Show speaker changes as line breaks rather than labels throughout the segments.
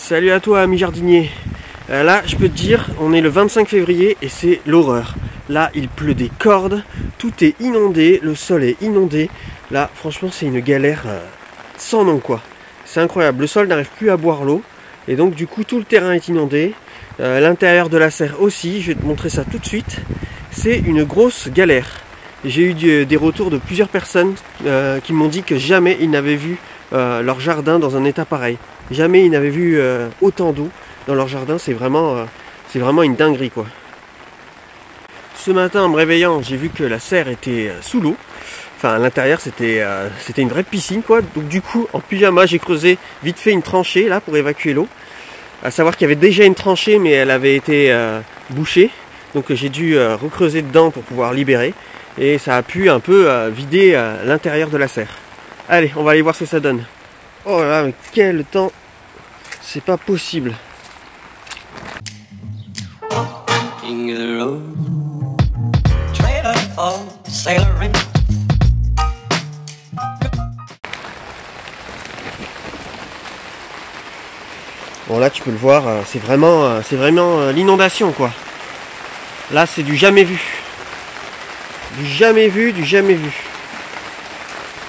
Salut à toi ami jardinier. Là je peux te dire, on est le 25 février et c'est l'horreur. Là il pleut des cordes, tout est inondé, le sol est inondé. Là franchement c'est une galère sans nom quoi. C'est incroyable, le sol n'arrive plus à boire l'eau. Et donc du coup tout le terrain est inondé. L'intérieur de la serre aussi, je vais te montrer ça tout de suite. C'est une grosse galère. J'ai eu des retours de plusieurs personnes qui m'ont dit que jamais ils n'avaient vu leur jardin dans un état pareil. Jamais ils n'avaient vu autant d'eau dans leur jardin, c'est vraiment une dinguerie quoi. Ce matin en me réveillant, j'ai vu que la serre était sous l'eau. Enfin à l'intérieur c'était une vraie piscine quoi. Donc du coup en pyjama j'ai creusé vite fait une tranchée là pour évacuer l'eau. À savoir qu'il y avait déjà une tranchée mais elle avait été bouchée. Donc j'ai dû recreuser dedans pour pouvoir libérer. Et ça a pu un peu vider l'intérieur de la serre. Allez, on va aller voir ce que ça donne. Oh là là, mais quel temps! C'est pas possible. Bon là tu peux le voir, c'est vraiment l'inondation quoi. Là c'est du jamais vu. Du jamais vu, du jamais vu.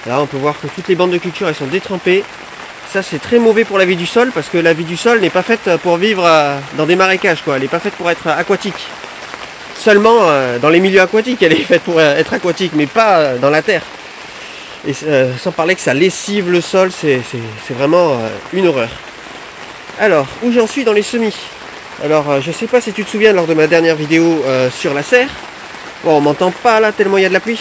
Là on peut voir que toutes les bandes de culture elles sont détrempées. Ça c'est très mauvais pour la vie du sol parce que la vie du sol n'est pas faite pour vivre dans des marécages quoi. Elle n'est pas faite pour être aquatique. Seulement dans les milieux aquatiques elle est faite pour être aquatique mais pas dans la terre. Et sans parler que ça lessive le sol, c'est vraiment une horreur. Alors où j'en suis dans les semis? Alors je sais pas si tu te souviens lors de ma dernière vidéo sur la serre. Bon, on m'entend pas là tellement il y a de la pluie.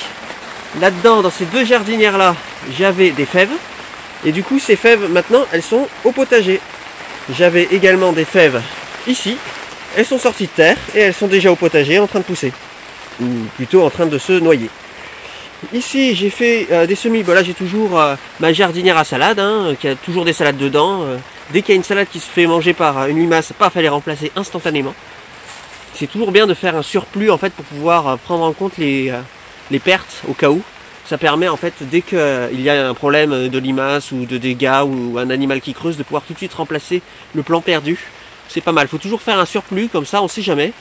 Là-dedans, dans ces deux jardinières là, j'avais des fèves. Et du coup, ces fèves, maintenant, elles sont au potager. J'avais également des fèves ici. Elles sont sorties de terre et elles sont déjà au potager en train de pousser. Ou plutôt en train de se noyer. Ici, j'ai fait des semis. Bon, là, j'ai toujours ma jardinière à salade, hein, qui a toujours des salades dedans. Dès qu'il y a une salade qui se fait manger par une limace, paf, elle est remplacée instantanément. C'est toujours bien de faire un surplus en fait pour pouvoir prendre en compte les pertes au cas où. Ça permet en fait dès qu'il y a un problème de limaces ou de dégâts ou un animal qui creuse de pouvoir tout de suite remplacer le plan perdu. C'est pas mal, il faut toujours faire un surplus comme ça, on sait jamais.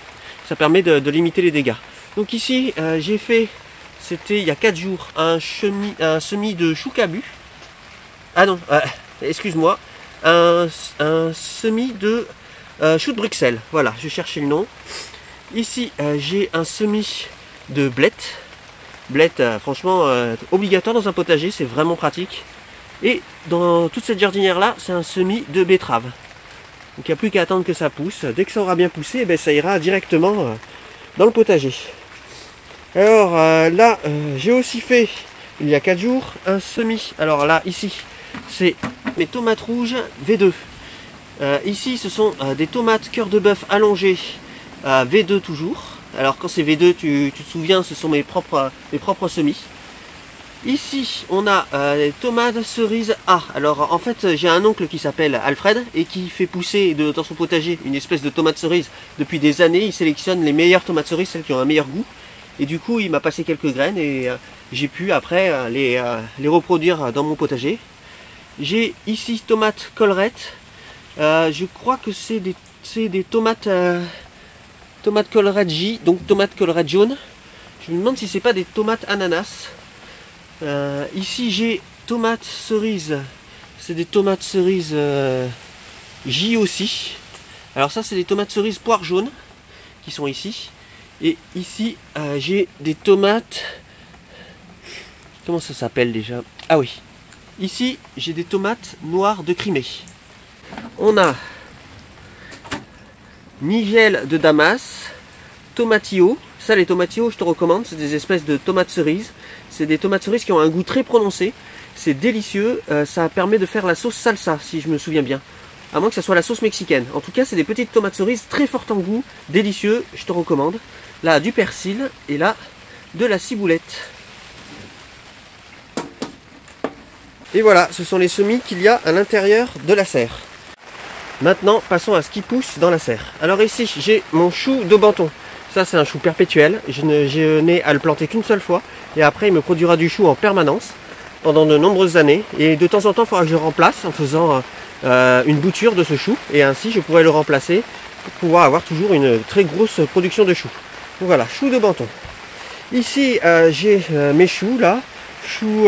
Ça permet de limiter les dégâts. Donc ici j'ai fait, c'était il y a 4 jours, un semis de chou cabu. Ah non, excuse-moi, un semis de chou de Bruxelles, voilà, je cherchais le nom. Ici, j'ai un semis de blettes. Blettes, franchement, obligatoire dans un potager, c'est vraiment pratique. Et dans toute cette jardinière-là, c'est un semis de betterave. Donc il n'y a plus qu'à attendre que ça pousse. Dès que ça aura bien poussé, eh bien, ça ira directement dans le potager. Alors là, j'ai aussi fait, il y a 4 jours, un semis. Alors là, ici, c'est mes tomates rouges V2. Ici ce sont des tomates cœur de bœuf allongées V2 toujours. Alors quand c'est V2 tu te souviens ce sont mes propres semis. Ici on a des tomates cerises A. Alors en fait j'ai un oncle qui s'appelle Alfred et qui fait pousser dans son potager une espèce de tomate cerise depuis des années. Il sélectionne les meilleures tomates cerises, celles qui ont un meilleur goût. Et du coup il m'a passé quelques graines et j'ai pu après les reproduire dans mon potager. J'ai ici tomates collerette. Je crois que c'est des tomates collerette J, donc tomates collerette jaune. Je me demande si c'est pas des tomates ananas. Ici j'ai tomates cerises. C'est des tomates cerises J aussi. Alors ça c'est des tomates cerises poire jaune qui sont ici. Et ici j'ai des tomates. Comment ça s'appelle déjà? Ah oui. Ici j'ai des tomates noires de Crimée. On a nigel de Damas, tomatillo. Ça les tomatillos je te recommande, c'est des espèces de tomates cerises. C'est des tomates cerises qui ont un goût très prononcé. C'est délicieux, ça permet de faire la sauce salsa si je me souviens bien. À moins que ça soit la sauce mexicaine. En tout cas c'est des petites tomates cerises très fortes en goût, délicieux, je te recommande. Là du persil et là de la ciboulette. Et voilà, ce sont les semis qu'il y a à l'intérieur de la serre. Maintenant, passons à ce qui pousse dans la serre. Alors ici, j'ai mon chou de Banton. Ça, c'est un chou perpétuel. Je n'ai à le planter qu'une seule fois. Et après, il me produira du chou en permanence pendant de nombreuses années. Et de temps en temps, il faudra que je remplace en faisant une bouture de ce chou, et ainsi je pourrais le remplacer pour pouvoir avoir toujours une très grosse production de choux. Donc voilà, choux de Banton. Ici j'ai mes choux là, choux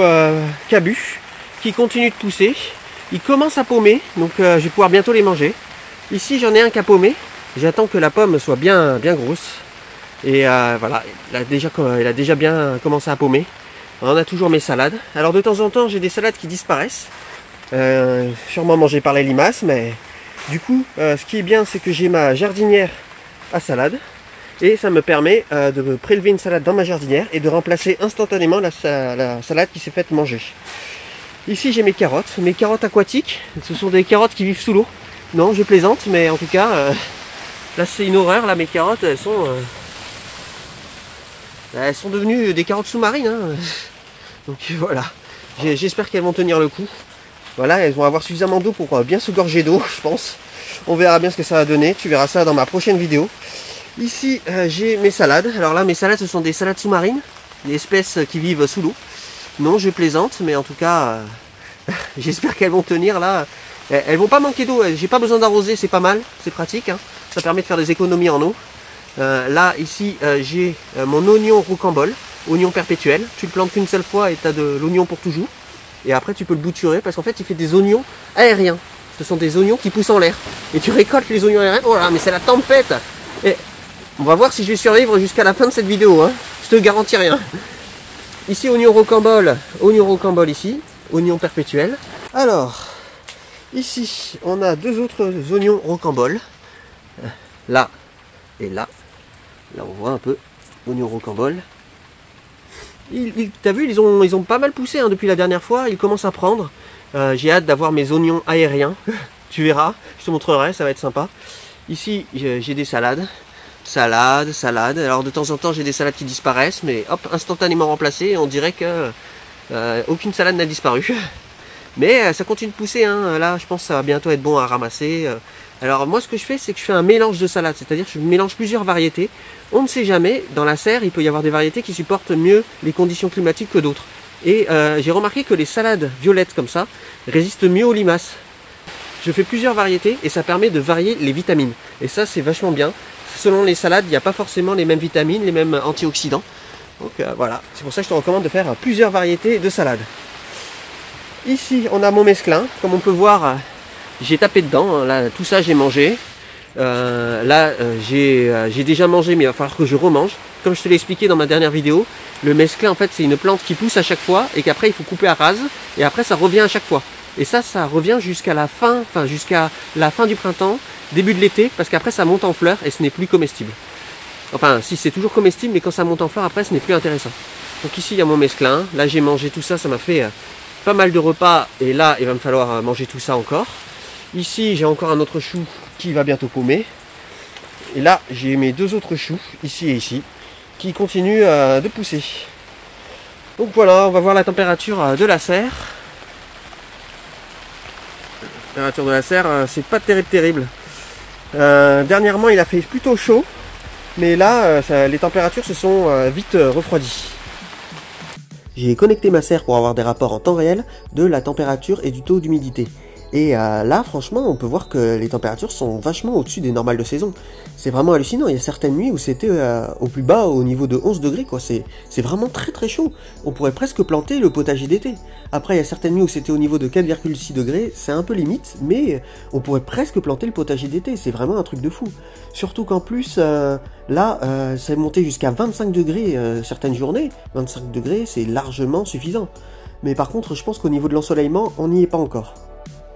cabus, qui continuent de pousser. Ils commencent à paumer, donc je vais pouvoir bientôt les manger. Ici j'en ai un qui a paumé, j'attends que la pomme soit bien grosse. Et voilà, il a déjà bien commencé à paumer. On a toujours mes salades. Alors de temps en temps j'ai des salades qui disparaissent, sûrement mangées par les limaces, mais du coup ce qui est bien c'est que j'ai ma jardinière à salade. Et ça me permet de prélever une salade dans ma jardinière et de remplacer instantanément la salade qui s'est faite manger. Ici j'ai mes carottes aquatiques. Ce sont des carottes qui vivent sous l'eau. Non, je plaisante, mais en tout cas, là c'est une horreur. Là mes carottes, elles sont devenues des carottes sous-marines. Hein. Donc voilà, j'espère qu'elles vont tenir le coup. Voilà, elles vont avoir suffisamment d'eau pour bien se gorger d'eau, je pense. On verra bien ce que ça va donner. Tu verras ça dans ma prochaine vidéo. Ici j'ai mes salades. Alors là mes salades ce sont des salades sous-marines, des espèces qui vivent sous l'eau. Non je plaisante, mais en tout cas j'espère qu'elles vont tenir là. Elles vont pas manquer d'eau, j'ai pas besoin d'arroser, c'est pas mal, c'est pratique, hein. Ça permet de faire des économies en eau. Là ici j'ai mon oignon rocambole, oignon perpétuel. Tu le plantes qu'une seule fois et tu as de l'oignon pour toujours. Et après tu peux le bouturer parce qu'en fait il fait des oignons aériens. Ce sont des oignons qui poussent en l'air. Et tu récoltes les oignons aériens. Oh là mais c'est la tempête. Et on va voir si je vais survivre jusqu'à la fin de cette vidéo, hein. Je te garantis rien. Ici oignon rocambole ici, oignon perpétuel. Alors, ici on a deux autres oignons rocambole. Là et là. Là on voit un peu oignon rocambole. T'as vu, ils ont pas mal poussé hein, depuis la dernière fois, ils commencent à prendre. J'ai hâte d'avoir mes oignons aériens. Tu verras, je te montrerai, ça va être sympa. Ici j'ai des salades. Salade. Alors de temps en temps j'ai des salades qui disparaissent, mais hop, instantanément remplacées. On dirait que aucune salade n'a disparu. Mais ça continue de pousser, hein. Là je pense que ça va bientôt être bon à ramasser. Alors moi ce que je fais, c'est que je fais un mélange de salades, c'est-à-dire que je mélange plusieurs variétés. On ne sait jamais, dans la serre il peut y avoir des variétés qui supportent mieux les conditions climatiques que d'autres. Et j'ai remarqué que les salades violettes comme ça résistent mieux aux limaces. Je fais plusieurs variétés et ça permet de varier les vitamines. Et ça c'est vachement bien. Selon les salades, il n'y a pas forcément les mêmes vitamines, les mêmes antioxydants. Donc voilà, c'est pour ça que je te recommande de faire plusieurs variétés de salades. Ici, on a mon mesclin. Comme on peut voir, j'ai tapé dedans. Là, tout ça, j'ai mangé. Là, j'ai déjà mangé, mais il va falloir que je remange. Comme je te l'ai expliqué dans ma dernière vidéo, le mesclin, en fait, c'est une plante qui pousse à chaque fois et qu'après, il faut couper à rase. Et après, ça revient à chaque fois. Et ça revient jusqu'à la fin du printemps, début de l'été, parce qu'après ça monte en fleurs et ce n'est plus comestible. Enfin, si c'est toujours comestible, mais quand ça monte en fleurs, après ce n'est plus intéressant. Donc ici il y a mon mesclin, là j'ai mangé tout ça, ça m'a fait pas mal de repas, et là il va me falloir manger tout ça encore. Ici j'ai encore un autre chou qui va bientôt paumer. Et là j'ai mes deux autres choux, ici et ici, qui continuent de pousser. Donc voilà, on va voir la température de la serre. La température de la serre, c'est pas terrible. Dernièrement, il a fait plutôt chaud, mais là, les températures se sont vite refroidies. J'ai connecté ma serre pour avoir des rapports en temps réel de la température et du taux d'humidité. Et là, franchement, on peut voir que les températures sont vachement au-dessus des normales de saison. C'est vraiment hallucinant. Il y a certaines nuits où c'était au plus bas, au niveau de 11 degrés, quoi. C'est vraiment très chaud. On pourrait presque planter le potager d'été. Après, il y a certaines nuits où c'était au niveau de 4,6 degrés. C'est un peu limite, mais on pourrait presque planter le potager d'été. C'est vraiment un truc de fou. Surtout qu'en plus, là, c'est monté jusqu'à 25 degrés certaines journées. 25 degrés, c'est largement suffisant. Mais par contre, je pense qu'au niveau de l'ensoleillement, on n'y est pas encore.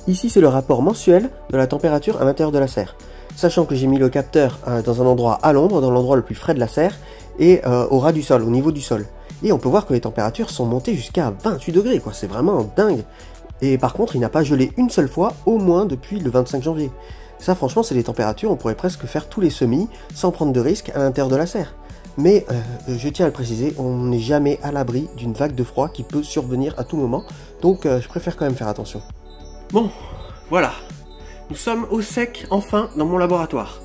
Ici, c'est le rapport mensuel de la température à l'intérieur de la serre. Sachant que j'ai mis le capteur dans un endroit à l'ombre, dans l'endroit le plus frais de la serre, et au ras du sol, au niveau du sol. Et on peut voir que les températures sont montées jusqu'à 28 degrés, quoi. C'est vraiment dingue. Et par contre, il n'a pas gelé une seule fois, au moins depuis le 25 janvier. Ça, franchement, c'est des températures, on pourrait presque faire tous les semis sans prendre de risque à l'intérieur de la serre. Mais je tiens à le préciser, on n'est jamais à l'abri d'une vague de froid qui peut survenir à tout moment. Donc, je préfère quand même faire attention. Bon, voilà, nous sommes au sec enfin dans mon laboratoire.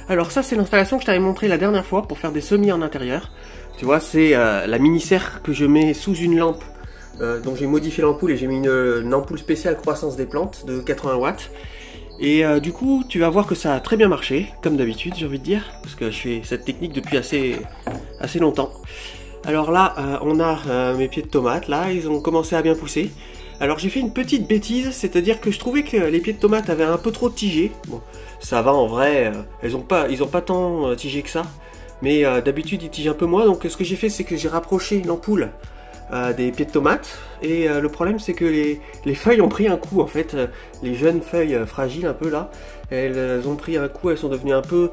Alors ça c'est l'installation que je t'avais montré la dernière fois pour faire des semis en intérieur. Tu vois, c'est la mini-serre que je mets sous une lampe dont j'ai modifié l'ampoule et j'ai mis une ampoule spéciale croissance des plantes de 80 watts. Et du coup, tu vas voir que ça a très bien marché, comme d'habitude, j'ai envie de dire, parce que je fais cette technique depuis assez longtemps. Alors là, on a mes pieds de tomates, là, ils ont commencé à bien pousser. Alors j'ai fait une petite bêtise, c'est-à-dire que je trouvais que les pieds de tomates avaient un peu trop tigé. Bon, ça va en vrai, ils ont pas tant tigé que ça. Mais d'habitude ils tigent un peu moins, donc ce que j'ai fait c'est que j'ai rapproché l'ampoule des pieds de tomates. Et le problème c'est que les feuilles ont pris un coup en fait. Les jeunes feuilles fragiles un peu là, elles ont pris un coup, elles sont devenues un peu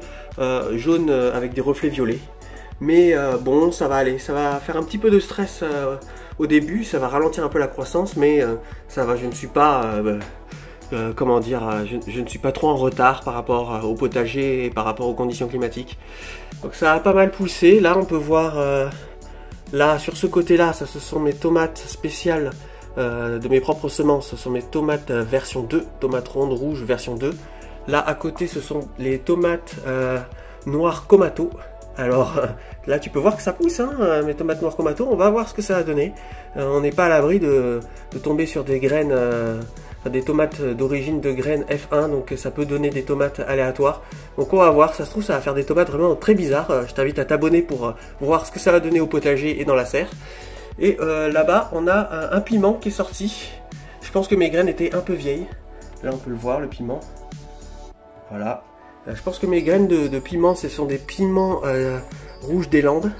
jaunes avec des reflets violets. Mais bon, ça va aller, ça va faire un petit peu de stress au début, ça va ralentir un peu la croissance, mais ça va, je ne suis pas, comment dire, je ne suis pas trop en retard par rapport au potager et par rapport aux conditions climatiques. Donc ça a pas mal poussé, là on peut voir, là sur ce côté-là, ça ce sont mes tomates spéciales de mes propres semences, ce sont mes tomates version 2, tomates rondes rouges version 2. Là à côté ce sont les tomates noires Komato. Alors là tu peux voir que ça pousse, hein, mes tomates noires Komato, on va voir ce que ça va donner. On n'est pas à l'abri de tomber sur des graines, des tomates d'origine de graines F1, donc ça peut donner des tomates aléatoires. Donc on va voir, ça se trouve ça va faire des tomates vraiment très bizarres. Je t'invite à t'abonner pour voir ce que ça va donner au potager et dans la serre. Et là-bas on a un piment qui est sorti. Je pense que mes graines étaient un peu vieilles. Là on peut le voir, le piment. Voilà. Je pense que mes graines de piment, ce sont des piments rouges des Landes,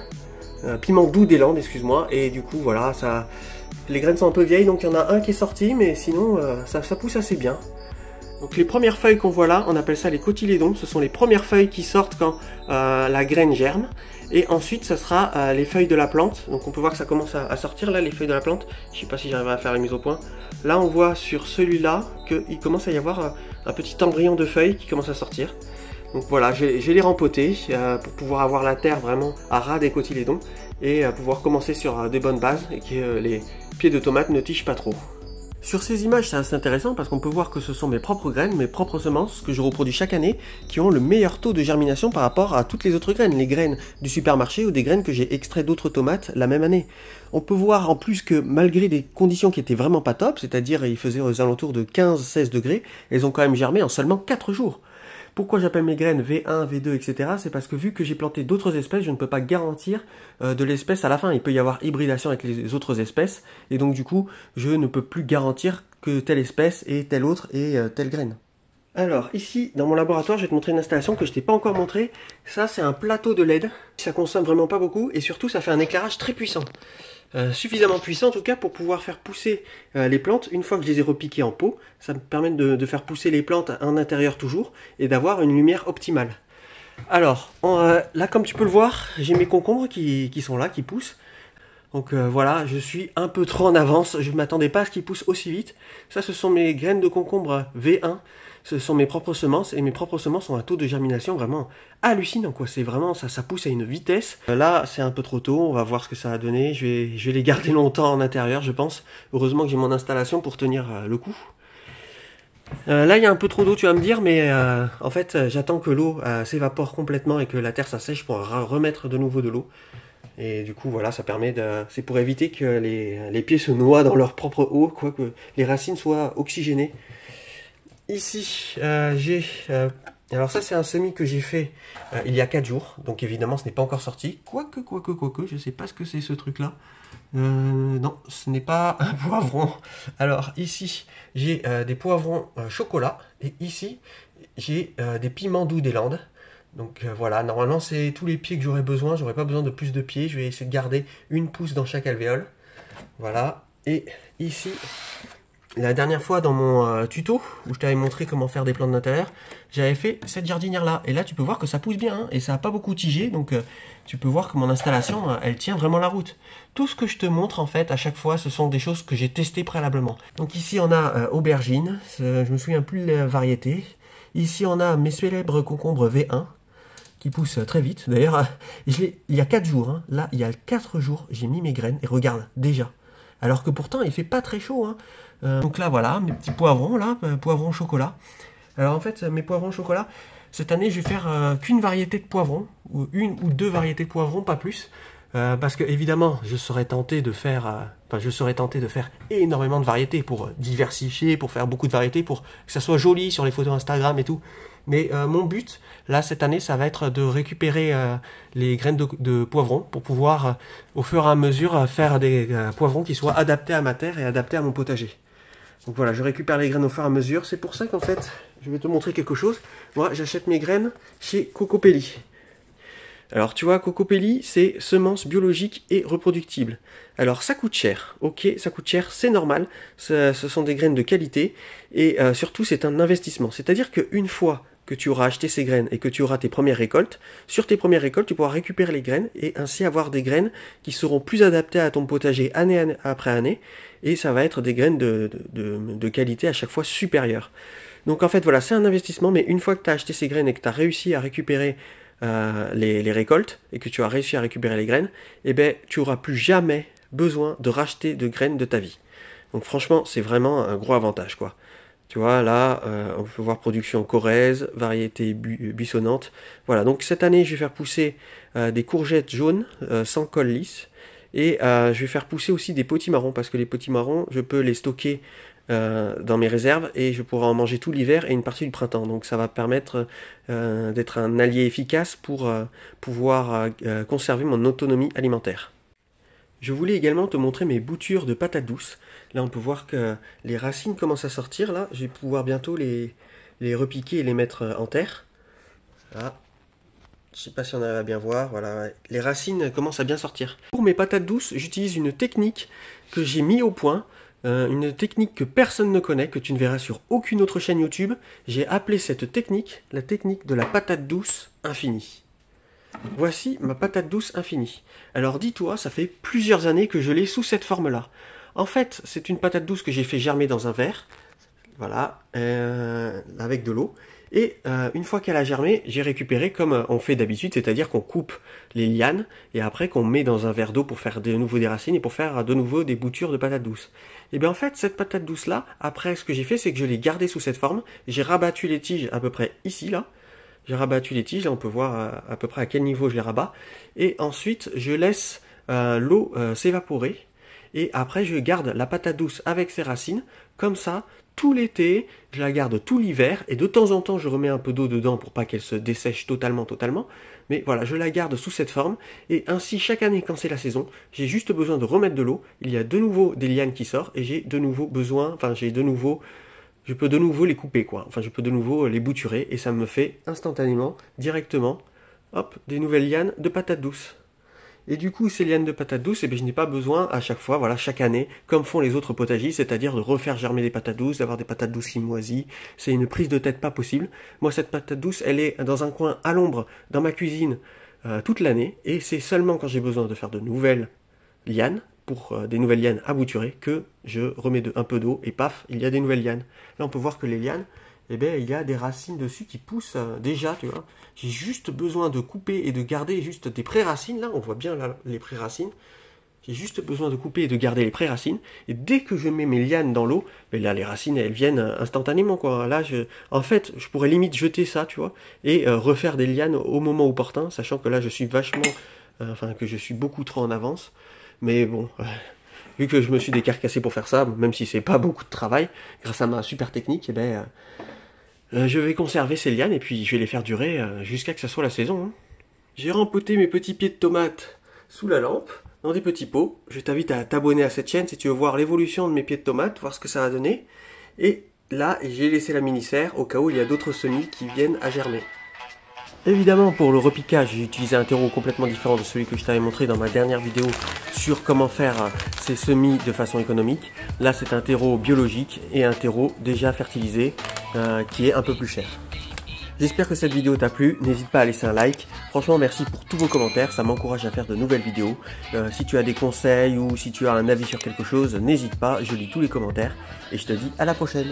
piments doux des Landes, excuse-moi, et du coup voilà, les graines sont un peu vieilles, donc il y en a un qui est sorti, mais sinon ça pousse assez bien. Donc les premières feuilles qu'on voit là, on appelle ça les cotylédons, ce sont les premières feuilles qui sortent quand la graine germe, et ensuite ça sera les feuilles de la plante. Donc on peut voir que ça commence à sortir là, les feuilles de la plante. Je sais pas si j'arrive à faire la mise au point. Là on voit sur celui-là qu'il commence à y avoir un petit embryon de feuilles qui commence à sortir. Donc voilà, je vais les rempoter pour pouvoir avoir la terre vraiment à ras des cotylédons et pouvoir commencer sur de bonnes bases et que les pieds de tomates ne tigent pas trop. Sur ces images, c'est assez intéressant parce qu'on peut voir que ce sont mes propres graines, mes propres semences que je reproduis chaque année qui ont le meilleur taux de germination par rapport à toutes les autres graines, les graines du supermarché ou des graines que j'ai extraites d'autres tomates la même année. On peut voir en plus que malgré des conditions qui étaient vraiment pas top, c'est-à-dire il faisait aux alentours de 15-16 degrés, elles ont quand même germé en seulement 4 jours. Pourquoi j'appelle mes graines V1, V2, etc. C'est parce que vu que j'ai planté d'autres espèces, je ne peux pas garantir de l'espèce à la fin. Il peut y avoir hybridation avec les autres espèces. Et donc du coup, je ne peux plus garantir que telle espèce et telle autre et telle graine. Alors ici, dans mon laboratoire, je vais te montrer une installation que je t'ai pas encore montrée. Ça, c'est un plateau de LED. Ça consomme vraiment pas beaucoup et surtout, ça fait un éclairage très puissant. Suffisamment puissant en tout cas pour pouvoir faire pousser les plantes une fois que je les ai repiquées en pot. Ça me permet de faire pousser les plantes en intérieur toujours et d'avoir une lumière optimale. Alors là comme tu peux le voir, j'ai mes concombres qui sont là, qui poussent. Donc voilà, je suis un peu trop en avance, je ne m'attendais pas à ce qu'ils poussent aussi vite. Ça ce sont mes graines de concombre V1. Ce sont mes propres semences et mes propres semences ont un taux de germination vraiment hallucinant quoi. C'est vraiment ça pousse à une vitesse. Là c'est un peu trop tôt, on va voir ce que ça va donner. Je vais les garder longtemps en intérieur je pense. Heureusement que j'ai mon installation pour tenir le coup. Là il y a un peu trop d'eau tu vas me dire, mais en fait j'attends que l'eau s'évapore complètement et que la terre s'assèche pour remettre de nouveau de l'eau. Et du coup voilà, ça permet c'est pour éviter que les pieds se noient dans leur propre eau, quoi, que les racines soient oxygénées. Ici, alors ça c'est un semis que j'ai fait il y a 4 jours, donc évidemment ce n'est pas encore sorti. Quoique, je sais pas ce que c'est ce truc-là. Non, ce n'est pas un poivron. Alors ici, j'ai des poivrons chocolat, et ici, j'ai des piments doux des Landes. Donc voilà, normalement c'est tous les pieds que j'aurais besoin, j'aurais pas besoin de plus de pieds. Je vais essayer de garder une pousse dans chaque alvéole. Voilà, et ici... La dernière fois dans mon tuto, où je t'avais montré comment faire des plantes d'intérieur, j'avais fait cette jardinière là. Et là tu peux voir que ça pousse bien, hein, et ça n'a pas beaucoup tigé, donc tu peux voir que mon installation, elle tient vraiment la route. Tout ce que je te montre en fait à chaque fois, ce sont des choses que j'ai testées préalablement. Donc ici on a aubergine, je me souviens plus de la variété. Ici on a mes célèbres concombres V1, qui poussent très vite. D'ailleurs, il y a 4 jours, hein, là il y a 4 jours, j'ai mis mes graines, et regarde, déjà. Alors que pourtant il fait pas très chaud, hein. Donc là voilà, mes petits poivrons là, poivrons chocolat. Alors en fait mes poivrons chocolat, cette année je vais faire qu'une variété de poivrons, ou une ou deux variétés de poivrons, pas plus. parce que évidemment, je serais tenté de faire énormément de variétés pour diversifier, pour faire beaucoup de variétés, pour que ça soit joli sur les photos Instagram et tout. Mais mon but, là, cette année, ça va être de récupérer les graines de poivrons pour pouvoir, au fur et à mesure, faire des poivrons qui soient adaptés à ma terre et adaptés à mon potager. Donc voilà, je récupère les graines au fur et à mesure. C'est pour ça qu'en fait, je vais te montrer quelque chose. Moi, j'achète mes graines chez Cocopelli. Alors tu vois, Cocopelli, c'est semences biologiques et reproductibles. Alors ça coûte cher, ok, ça coûte cher, c'est normal, ce sont des graines de qualité, et surtout c'est un investissement. C'est-à-dire qu'une fois que tu auras acheté ces graines et que tu auras tes premières récoltes, sur tes premières récoltes, tu pourras récupérer les graines et ainsi avoir des graines qui seront plus adaptées à ton potager année après année, et ça va être des graines de qualité à chaque fois supérieure. Donc en fait voilà, c'est un investissement, mais une fois que tu as acheté ces graines et que tu as réussi à récupérer les récoltes et que tu as réussi à récupérer les graines, eh ben tu n'auras plus jamais besoin de racheter de graines de ta vie. Donc franchement, c'est vraiment un gros avantage, quoi. Tu vois, là, on peut voir production corrèze, variété buissonnante. Voilà, donc cette année, je vais faire pousser des courgettes jaunes sans col lisse. Et je vais faire pousser aussi des potimarrons, parce que les potimarrons, je peux les stocker dans mes réserves et je pourrai en manger tout l'hiver et une partie du printemps. Donc ça va permettre d'être un allié efficace pour pouvoir conserver mon autonomie alimentaire. Je voulais également te montrer mes boutures de patates douces. Là on peut voir que les racines commencent à sortir. Là je vais pouvoir bientôt les repiquer et les mettre en terre. Là. Je ne sais pas si on arrive à bien voir, voilà, les racines commencent à bien sortir. Pour mes patates douces, j'utilise une technique que j'ai mis au point, une technique que personne ne connaît, que tu ne verras sur aucune autre chaîne YouTube. J'ai appelé cette technique la technique de la patate douce infinie. Voici ma patate douce infinie. Alors dis-toi, ça fait plusieurs années que je l'ai sous cette forme-là. En fait, c'est une patate douce que j'ai fait germer dans un verre, voilà, avec de l'eau. Et une fois qu'elle a germé, j'ai récupéré comme on fait d'habitude, c'est-à-dire qu'on coupe les lianes et après qu'on met dans un verre d'eau pour faire de nouveau des racines et pour faire de nouveau des boutures de patates douces. Et bien en fait, cette patate douce-là, après ce que j'ai fait, c'est que je l'ai gardée sous cette forme. J'ai rabattu les tiges à peu près ici, là. J'ai rabattu les tiges, là on peut voir à peu près à quel niveau je les rabats. Et ensuite, je laisse l'eau s'évaporer. Et après, je garde la patate douce avec ses racines, comme ça, tout l'été, je la garde tout l'hiver, et de temps en temps, je remets un peu d'eau dedans pour pas qu'elle se dessèche totalement. Mais voilà, je la garde sous cette forme, et ainsi, chaque année, quand c'est la saison, j'ai juste besoin de remettre de l'eau, il y a de nouveau des lianes qui sortent, et j'ai de nouveau besoin, je peux de nouveau les couper, quoi. Enfin, je peux de nouveau les bouturer, et ça me fait instantanément, directement, hop, des nouvelles lianes de patates douces. Et du coup, ces lianes de patates douces, je n'ai pas besoin à chaque fois, voilà, chaque année, comme font les autres potagers, c'est-à-dire de refaire germer des patates douces, d'avoir des patates douces qui moisissent. C'est une prise de tête pas possible. Moi, cette patate douce, elle est dans un coin à l'ombre, dans ma cuisine, toute l'année. Et c'est seulement quand j'ai besoin de faire de nouvelles lianes, pour des nouvelles lianes à bouturer, que je remets un peu d'eau et paf, il y a des nouvelles lianes. Là, on peut voir que les lianes, eh bien, il y a des racines dessus qui poussent déjà, tu vois. J'ai juste besoin de couper et de garder juste des pré-racines, là, on voit bien là, les pré-racines. J'ai juste besoin de couper et de garder les pré-racines. Et dès que je mets mes lianes dans l'eau, ben là, les racines, elles viennent instantanément, quoi. Là, en fait, je pourrais limite jeter ça, tu vois, et refaire des lianes au moment opportun, sachant que là, je suis que je suis beaucoup trop en avance. Mais bon... vu que je me suis décarcassé pour faire ça, même si c'est pas beaucoup de travail, grâce à ma super technique, eh ben, je vais conserver ces lianes et puis je vais les faire durer jusqu'à que ça soit la saison. Hein. J'ai rempoté mes petits pieds de tomates sous la lampe, dans des petits pots. Je t'invite à t'abonner à cette chaîne si tu veux voir l'évolution de mes pieds de tomates, voir ce que ça va donner. Et là, j'ai laissé la mini-serre au cas où il y a d'autres semis qui viennent à germer. Évidemment, pour le repiquage, j'ai utilisé un terreau complètement différent de celui que je t'avais montré dans ma dernière vidéo sur comment faire ces semis de façon économique. Là, c'est un terreau biologique et un terreau déjà fertilisé qui est un peu plus cher. J'espère que cette vidéo t'a plu, n'hésite pas à laisser un like. Franchement, merci pour tous vos commentaires, ça m'encourage à faire de nouvelles vidéos. Si tu as des conseils ou si tu as un avis sur quelque chose, n'hésite pas, je lis tous les commentaires et je te dis à la prochaine.